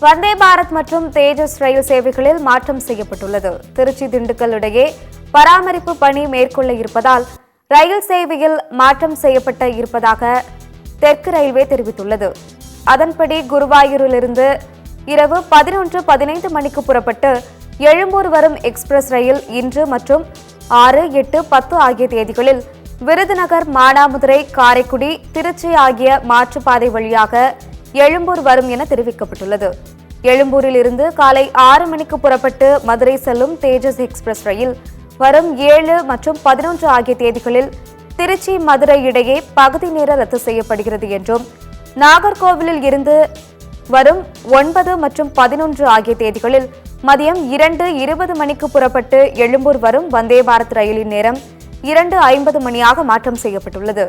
வந்தே பாரத் மற்றும் தேஜஸ் ரயில் சேவைகளில் மாற்றம் செய்யப்பட்டுள்ளது. திருச்சி திண்டுக்கல் இடையே பராமரிப்பு பணி மேற்கொள்ள இருப்பதால் ரயில் சேவையில் மாற்றம் செய்யப்பட்ட இருப்பதாக தெற்கு ரயில்வே தெரிவித்துள்ளது. அதன்படி குருவாயூரிலிருந்து இரவு 11:15 மணிக்கு புறப்பட்டு எழும்பூர் வரும் எக்ஸ்பிரஸ் ரயில் இன்று மற்றும் 6, 8, 10 ஆகிய தேதிகளில் விருதுநகர், மானாமதுரை, காரைக்குடி, திருச்சி ஆகிய மாற்றுப்பாதை வழியாக எழும்பூர் வரும் என தெரிவிக்கப்பட்டுள்ளது. எழும்பூரில் இருந்து காலை 6 மணிக்கு புறப்பட்டு மதுரை செல்லும் தேஜஸ் எக்ஸ்பிரஸ் ரயில் வரும் 7 மற்றும் 11 ஆகிய தேதிகளில் திருச்சி, மதுரை இடையே பகுதி நேர ரத்து செய்யப்படுகிறது என்றும், நாகர்கோவிலில் இருந்து வரும் 9 மற்றும் 11 ஆகிய தேதிகளில் மதியம் 2:20 மணிக்கு புறப்பட்டு எழும்பூர் வரும் வந்தே பாரத் ரயிலின் நேரம் 2:50 மணியாக மாற்றம் செய்யப்பட்டுள்ளது.